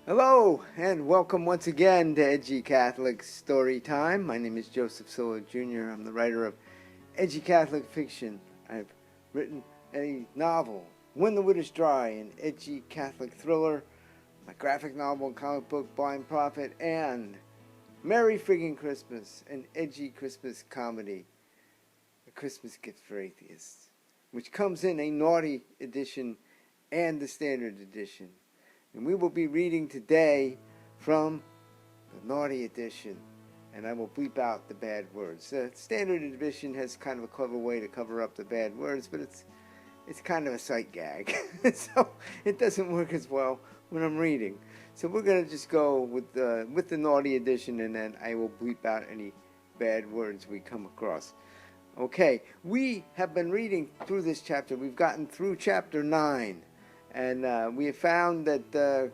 Hello, and welcome once again to Edgy Catholic Storytime. My name is Joseph Cillo Jr. I'm the writer of Edgy Catholic Fiction. I've written a novel, When the Wood is Dry, an edgy Catholic thriller, my graphic novel and comic book, Blind Prophet, and Merry Friggin Christmas, an edgy Christmas comedy, a Christmas gift for atheists, which comes in a naughty edition and the standard edition. And we will be reading today from the naughty edition, and I will bleep out the bad words. The standard edition has kind of a clever way to cover up the bad words, but it's kind of a sight gag, so it doesn't work as well when I'm reading. So we're going to just go with the naughty edition, and then I will bleep out any bad words we come across. Okay, we have been reading through this chapter. We've gotten through chapter 9. And we have found that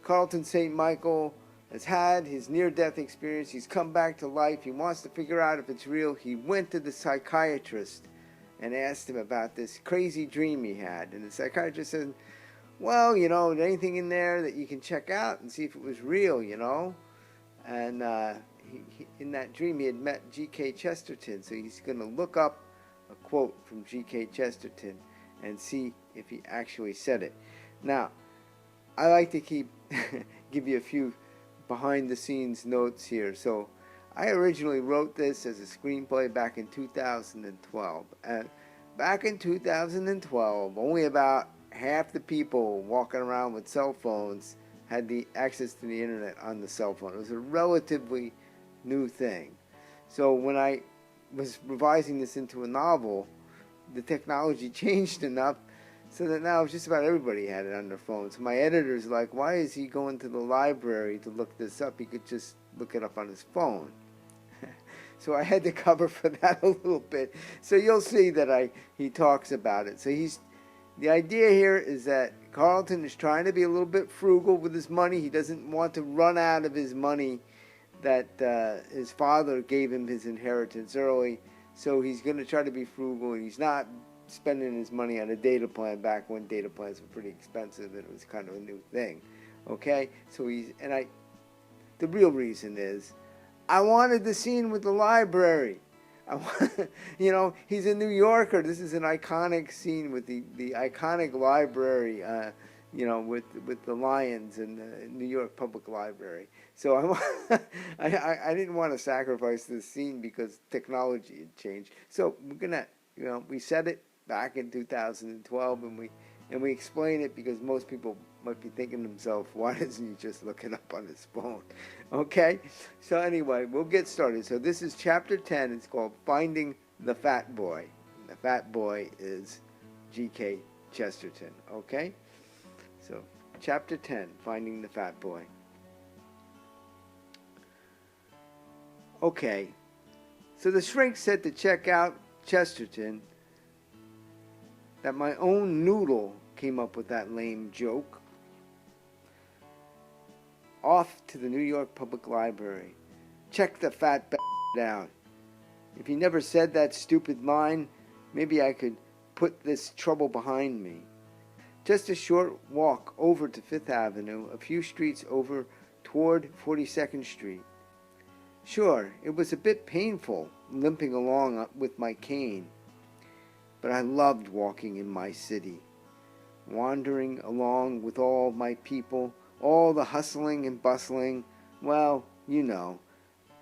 Carlton St. Michael has had his near-death experience. He's come back to life. He wants to figure out if it's real. He went to the psychiatrist and asked him about this crazy dream he had. And the psychiatrist said, well, you know, anything in there that you can check out and see if it was real, you know? And in that dream, he had met G.K. Chesterton. So he's going to look up a quote from G.K. Chesterton and see if he actually said it. Now, I like to give you a few behind-the-scenes notes here. So, I originally wrote this as a screenplay back in 2012. And back in 2012, only about half the people walking around with cell phones had the access to the internet on the cell phone. It was a relatively new thing. So, when I was revising this into a novel, the technology changed enough so that now just about everybody had it on their phone. So my editor's like, why is he going to the library to look this up? He could just look it up on his phone. So I had to cover for that a little bit. So you'll see that he talks about it. So the idea here is that Carlton is trying to be a little bit frugal with his money. He doesn't want to run out of his money that his father gave him his inheritance early. So he's going to try to be frugal, and he's not spending his money on a data plan back when data plans were pretty expensive and it was kind of a new thing. Okay? So the real reason is, I wanted the scene with the library. You know, he's a New Yorker. This is an iconic scene with the iconic library, you know, with the lions in the New York Public Library. So I didn't want to sacrifice this scene because technology had changed. So we're gonna, you know, we said it back in 2012, and we explain it because most people might be thinking to themselves, why doesn't he just look it up on his phone? Okay. So anyway, we'll get started. So this is chapter 10. It's called Finding the Fat Boy. And the Fat Boy is G.K. Chesterton. Okay. So, chapter 10, Finding the Fat Boy. Okay, so the shrink said to check out Chesterton that my own noodle came up with that lame joke. Off to the New York Public Library. Check the fat out. If he never said that stupid line, maybe I could put this trouble behind me. Just a short walk over to Fifth Avenue, a few streets over toward 42nd Street. Sure, it was a bit painful limping along with my cane, but I loved walking in my city, wandering along with all my people, all the hustling and bustling. Well, you know,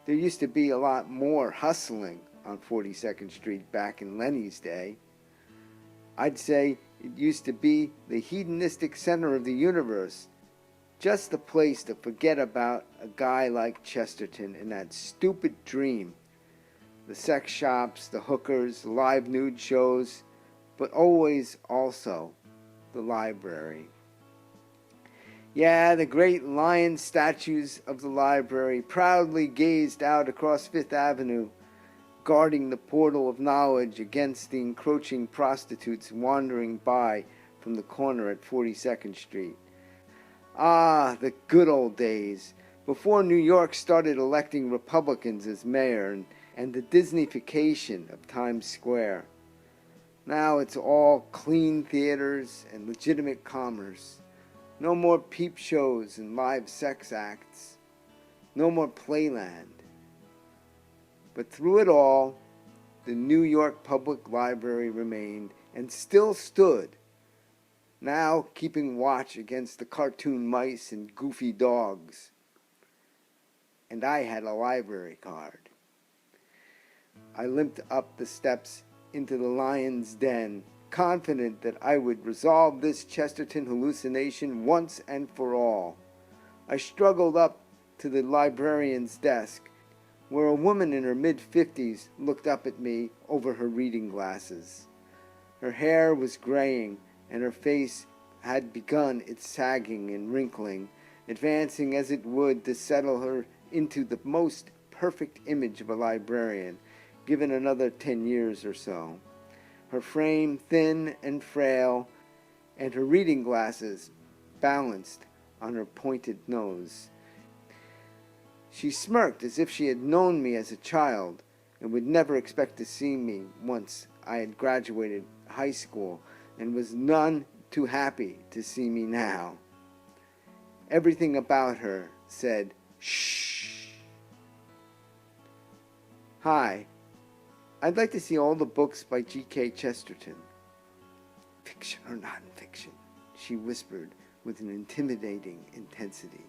there used to be a lot more hustling on 42nd Street back in Lenny's day. I'd say it used to be the hedonistic center of the universe, just the place to forget about a guy like Chesterton and that stupid dream. The sex shops, the hookers, the live nude shows, but always also the library. Yeah, the great lion statues of the library proudly gazed out across Fifth Avenue, guarding the portal of knowledge against the encroaching prostitutes wandering by from the corner at 42nd Street. Ah, the good old days, before New York started electing Republicans as mayor and the Disneyfication of Times Square. Now it's all clean theaters and legitimate commerce. No more peep shows and live sex acts. No more Playland. But through it all, the New York Public Library remained and still stood, now keeping watch against the cartoon mice and goofy dogs. And I had a library card. I limped up the steps into the lion's den, confident that I would resolve this Chesterton hallucination once and for all. I struggled up to the librarian's desk, where a woman in her mid-50s looked up at me over her reading glasses. Her hair was graying, and her face had begun its sagging and wrinkling, advancing as it would to settle her into the most perfect image of a librarian, given another 10 years or so. Her frame thin and frail, and her reading glasses balanced on her pointed nose. She smirked as if she had known me as a child and would never expect to see me once I had graduated high school, and was none too happy to see me now. Everything about her said, "Shh." "Hi, I'd like to see all the books by G.K. Chesterton." "Fiction or non-fiction?" she whispered with an intimidating intensity.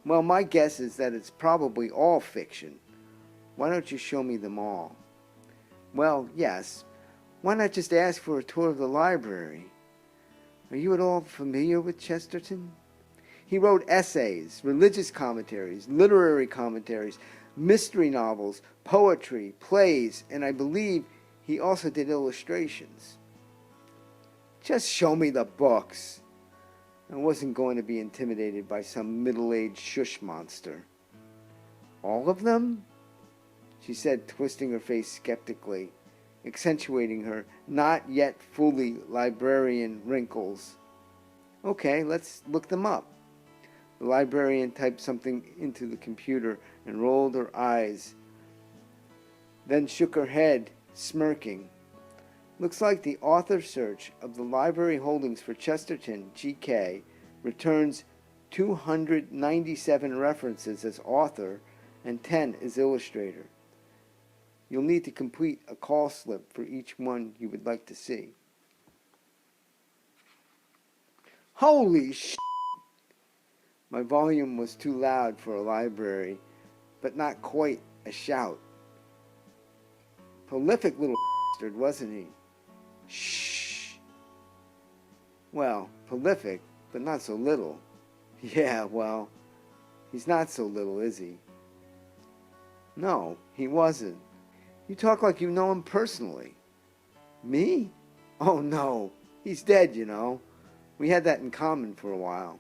"Well, my guess is that it's probably all fiction. Why don't you show me them all?" "Well, yes. Why not just ask for a tour of the library? Are you at all familiar with Chesterton? He wrote essays, religious commentaries, literary commentaries, mystery novels, poetry, plays, and I believe he also did illustrations." "Just show me the books." I wasn't going to be intimidated by some middle-aged shush monster. "All of them?" she said, twisting her face skeptically, accentuating her not yet fully librarian wrinkles. "Okay, let's look them up." The librarian typed something into the computer and rolled her eyes, then shook her head, smirking. "Looks like the author search of the library holdings for Chesterton, G.K., returns 297 references as author and 10 as illustrator. You'll need to complete a call slip for each one you would like to see." Holy sh! My volume was too loud for a library, but not quite a shout. Prolific little bastard, wasn't he? Shh. Well, prolific, but not so little. Yeah, well, he's not so little, is he? No, he wasn't. You talk like you know him personally. Me? Oh, no. He's dead, you know. We had that in common for a while.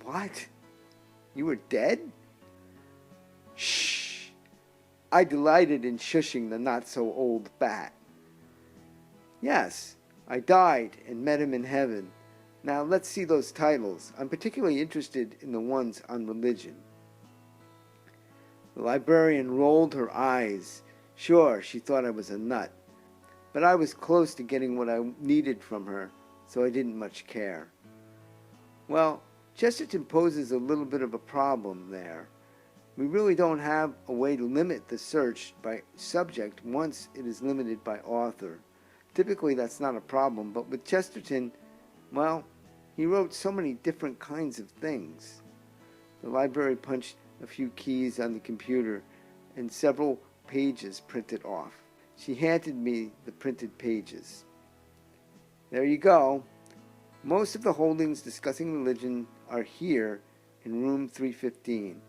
What? You were dead? Shh. I delighted in shushing the not-so-old bat. Yes, I died and met him in heaven. Now let's see those titles. I'm particularly interested in the ones on religion. The librarian rolled her eyes. Sure, she thought I was a nut. But I was close to getting what I needed from her, so I didn't much care. Well, Chesterton poses a little bit of a problem there. We really don't have a way to limit the search by subject once it is limited by author. Typically that's not a problem, but with Chesterton, well, he wrote so many different kinds of things. The library punched a few keys on the computer and several pages printed off. She handed me the printed pages. There you go. Most of the holdings discussing religion are here in room 315.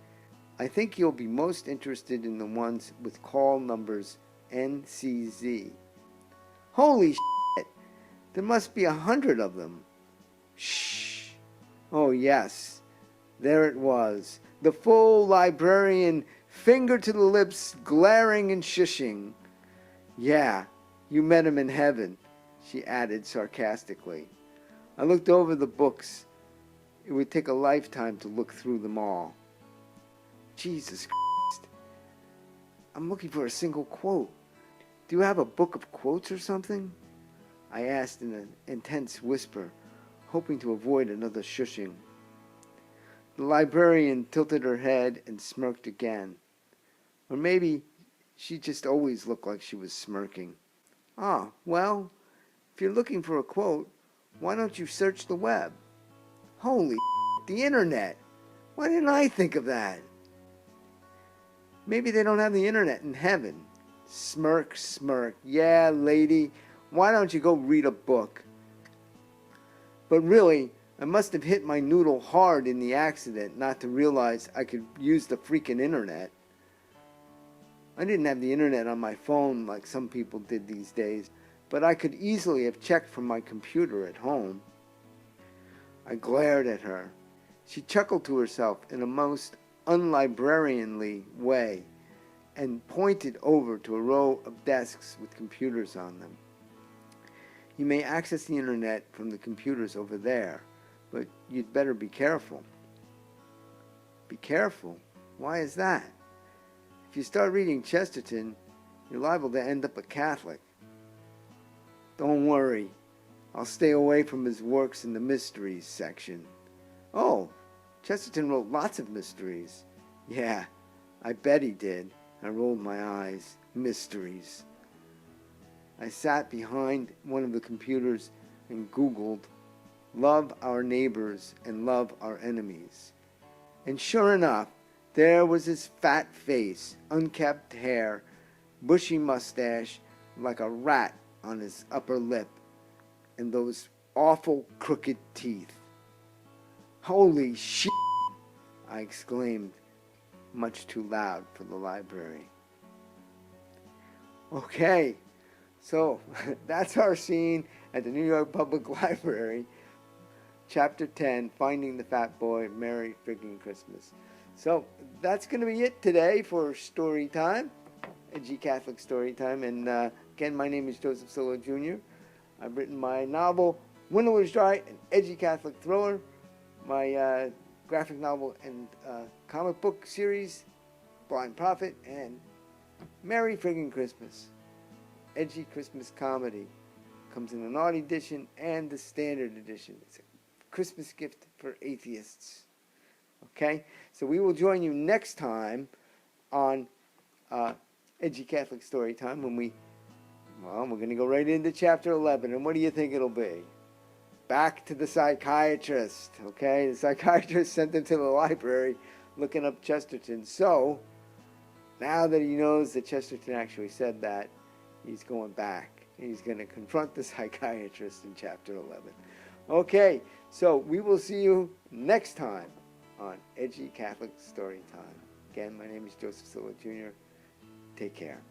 I think you'll be most interested in the ones with call numbers NCZ. Holy shit! There must be 100 of them. Shh! Oh yes, there it was. The full librarian, finger to the lips, glaring and shushing. Yeah, you met him in heaven, she added sarcastically. I looked over the books. It would take a lifetime to look through them all. Jesus Christ. I'm looking for a single quote. Do you have a book of quotes or something? I asked in an intense whisper, hoping to avoid another shushing. The librarian tilted her head and smirked again. Or maybe she just always looked like she was smirking. Ah, well, if you're looking for a quote, why don't you search the web? Holy the internet! Why didn't I think of that? Maybe they don't have the internet in heaven. Smirk, smirk. Yeah, lady, why don't you go read a book? But really, I must have hit my noodle hard in the accident not to realize I could use the freaking internet. I didn't have the internet on my phone like some people did these days, but I could easily have checked from my computer at home. I glared at her. She chuckled to herself in a most unlibrarianly way and pointed over to a row of desks with computers on them. You may access the internet from the computers over there, but you'd better be careful. Be careful? Why is that? If you start reading Chesterton, you're liable to end up a Catholic. Don't worry, I'll stay away from his works in the mysteries section. Oh, Chesterton wrote lots of mysteries. Yeah, I bet he did. I rolled my eyes. Mysteries. I sat behind one of the computers and Googled, "Love our neighbors and love our enemies." And sure enough, there was his fat face, unkempt hair, bushy mustache, like a rat on his upper lip, and those awful crooked teeth. Holy shit! I exclaimed, much too loud for the library. Okay, so that's our scene at the New York Public Library, Chapter 10, Finding the Fat Boy, Merry Friggin Christmas. So that's going to be it today for story time, Edgy Catholic Storytime. And again, my name is Joseph Cillo Jr. I've written my novel, Winter Was Dry, an edgy Catholic thriller, my graphic novel and comic book series, Blind Prophet, and Merry Friggin Christmas, Edgy Christmas Comedy. Comes in the Naughty Edition and the Standard Edition. It's a Christmas gift for atheists. Okay, so we will join you next time on Edgy Catholic Storytime when we're going to go right into Chapter 11. And what do you think it'll be? Back to the psychiatrist. Okay, the psychiatrist sent him to the library looking up Chesterton. So now that he knows that Chesterton actually said that, he's going back. He's going to confront the psychiatrist in Chapter 11. Okay, so we will see you next time on Edgy Catholic Storytime. Again, my name is Joseph Cillo Jr. Take care.